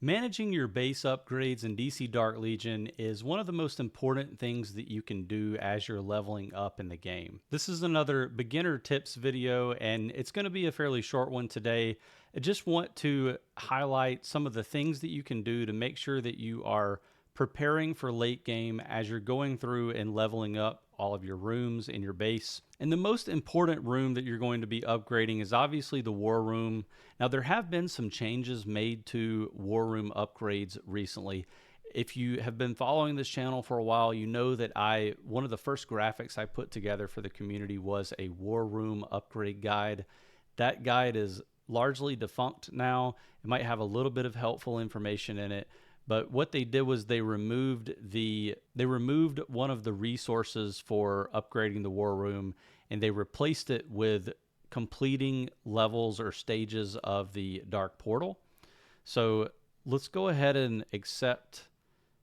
Managing your base upgrades in DC Dark Legion is one of the most important things that you can do as you're leveling up in the game. This is another beginner tips video, and it's going to be a fairly short one today. I just want to highlight some of the things that you can do to make sure that you are preparing for late game as you're going through and leveling up all of your rooms in your base. And the most important room that you're going to be upgrading is obviously the War Room. Now, there have been some changes made to War Room upgrades recently. If you have been following this channel for a while, you know that one of the first graphics I put together for the community was a War Room upgrade guide. That guide is largely defunct now. It might have a little bit of helpful information in it, but what they did was they removed one of the resources for upgrading the War Room, and they replaced it with completing levels or stages of the Dark Portal. So let's go ahead and accept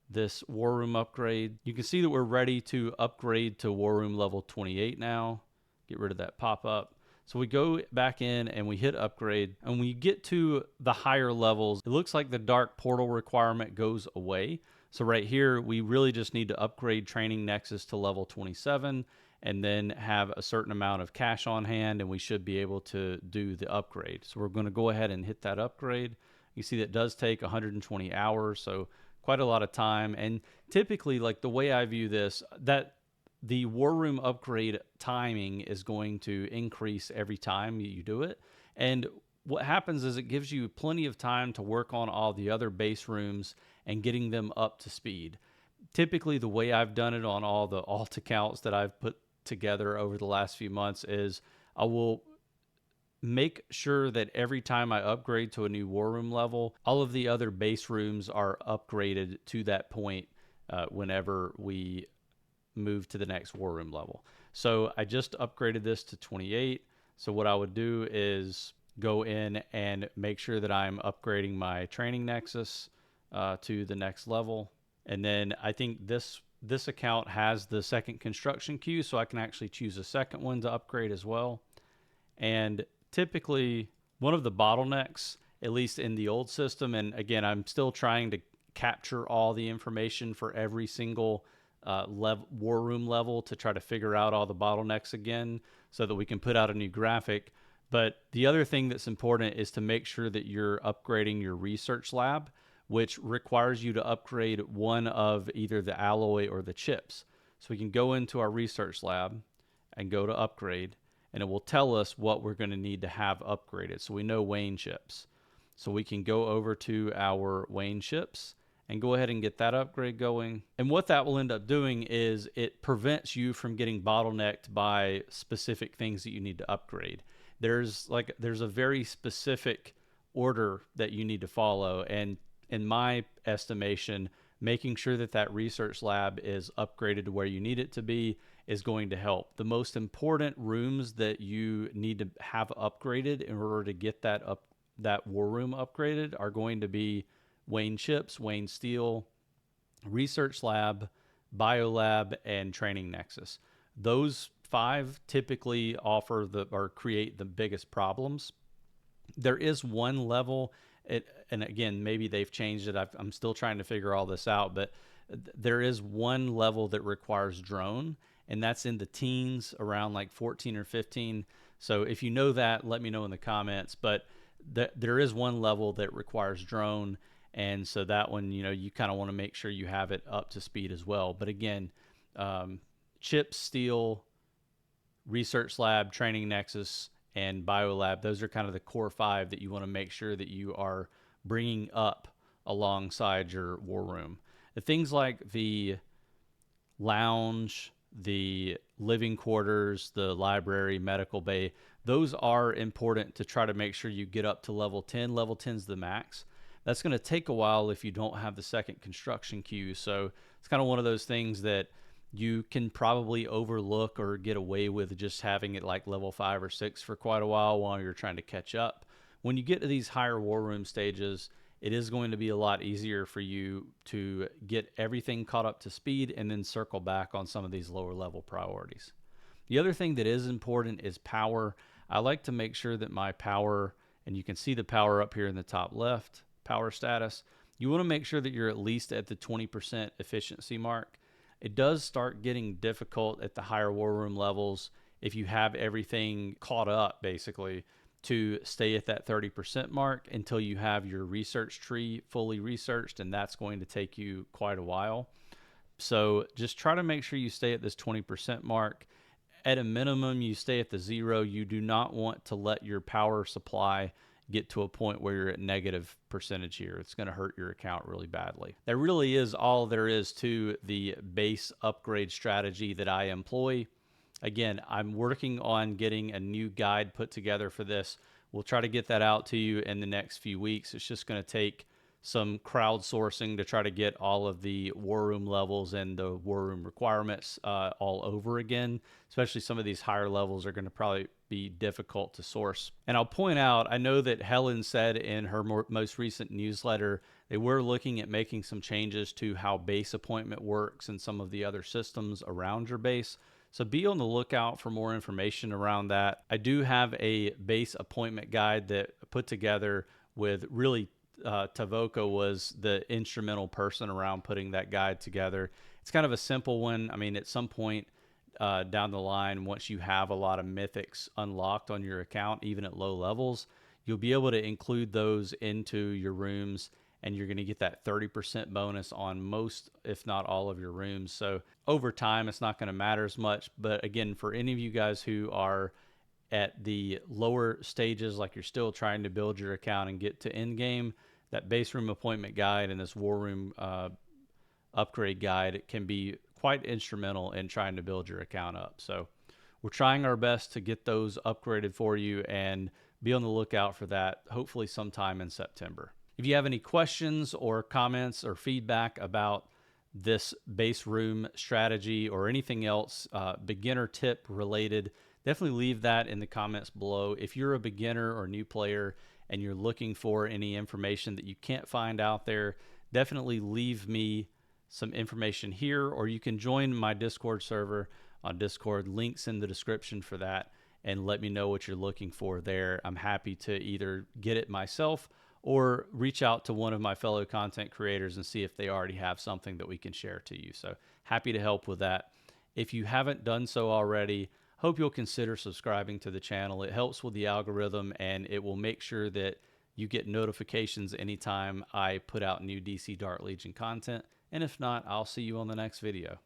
this War Room upgrade. You can see that we're ready to upgrade to War Room level 28 now. Get rid of that pop-up. So we go back in and we hit upgrade, and when we get to the higher levels, it looks like the Dark Portal requirement goes away. So right here, we really just need to upgrade Training Nexus to level 27 and then have a certain amount of cash on hand, and we should be able to do the upgrade. So we're going to go ahead and hit that upgrade. You see that does take 120 hours, so quite a lot of time. And typically, like the way I view this, that the War Room upgrade timing is going to increase every time you do it. And what happens is it gives you plenty of time to work on all the other base rooms and getting them up to speed. Typically, the way I've done it on all the alt accounts that I've put together over the last few months is I will make sure that every time I upgrade to a new War Room level, all of the other base rooms are upgraded to that point whenever we move to the next War Room level. So I just upgraded this to 28. So what I would do is go in and make sure that I'm upgrading my Training Nexus to the next level. And then I think this account has the second construction queue, so I can actually choose a second one to upgrade as well. And typically one of the bottlenecks, at least in the old system, and again, I'm still trying to capture all the information for every single War Room level to try to figure out all the bottlenecks again so that we can put out a new graphic. But the other thing that's important is to make sure that you're upgrading your research lab, which requires you to upgrade one of either the alloy or the chips. So we can go into our research lab and go to upgrade, and it will tell us what we're going to need to have upgraded. So we know Wayne chips. So we can go over to our Wayne chips and go ahead and get that upgrade going. And what that will end up doing is it prevents you from getting bottlenecked by specific things that you need to upgrade. There's a very specific order that you need to follow, and in my estimation, making sure that that research lab is upgraded to where you need it to be is going to help. The most important rooms that you need to have upgraded in order to get that War Room upgraded are going to be Wayne chips, Wayne steel, research lab, biolab, and Training Nexus. Those 5 typically create the biggest problems. There is one level, and again, maybe they've changed it. I'm still trying to figure all this out, but there is one level that requires drone, and that's in the teens, around like 14 or 15. So if you know that, let me know in the comments. But there is one level that requires drone, and so that one, you kind of want to make sure you have it up to speed as well. But again, chips, steel, research lab, Training Nexus, and biolab, those are kind of the core 5 that you want to make sure that you are bringing up alongside your War Room. The things like the lounge, the living quarters, the library, medical bay, those are important to try to make sure you get up to level 10. Level 10 is the max. That's going to take a while if you don't have the second construction queue. So it's kind of one of those things that you can probably overlook or get away with just having it like level 5 or 6 for quite a while you're trying to catch up. When you get to these higher War Room stages, it is going to be a lot easier for you to get everything caught up to speed and then circle back on some of these lower level priorities. The other thing that is important is power. I like to make sure that my power, and you can see the power up here in the top left, power status, you want to make sure that you're at least at the 20% efficiency mark. It does start getting difficult at the higher war room levels if you have everything caught up, basically, to stay at that 30% mark until you have your research tree fully researched, and that's going to take you quite a while. So just try to make sure you stay at this 20% mark. At a minimum, you stay at the 0. You do not want to let your power supply get to a point where you're at negative percentage here. It's going to hurt your account really badly. That really is all there is to the base upgrade strategy that I employ. Again, I'm working on getting a new guide put together for this. We'll try to get that out to you in the next few weeks. It's just going to take some crowdsourcing to try to get all of the war room levels and the war room requirements all over again. Especially some of these higher levels are going to probably be difficult to source. And I'll point out, I know that Helen said in her most recent newsletter, they were looking at making some changes to how base appointment works and some of the other systems around your base. So be on the lookout for more information around that. I do have a base appointment guide that I put together with really Tavoco was the instrumental person around putting that guide together. It's kind of a simple one. I mean, at some point down the line, once you have a lot of mythics unlocked on your account, even at low levels, you'll be able to include those into your rooms, and you're going to get that 30% bonus on most, if not all, of your rooms. So over time, it's not going to matter as much. But again, for any of you guys who are at the lower stages, like you're still trying to build your account and get to end game, that base room appointment guide and this war room upgrade guide can be quite instrumental in trying to build your account up. So we're trying our best to get those upgraded for you, and be on the lookout for that hopefully sometime in September. If you have any questions or comments or feedback about this base room strategy or anything else beginner tip related, definitely leave that in the comments below. If you're a beginner or new player and you're looking for any information that you can't find out there, definitely leave me some information here, or you can join my Discord server on Discord. Links in the description for that, and let me know what you're looking for there. I'm happy to either get it myself or reach out to one of my fellow content creators and see if they already have something that we can share to you. So happy to help with that. If you haven't done so already, hope you'll consider subscribing to the channel. It helps with the algorithm, and it will make sure that you get notifications anytime I put out new DC Dark Legion content. And if not, I'll see you on the next video.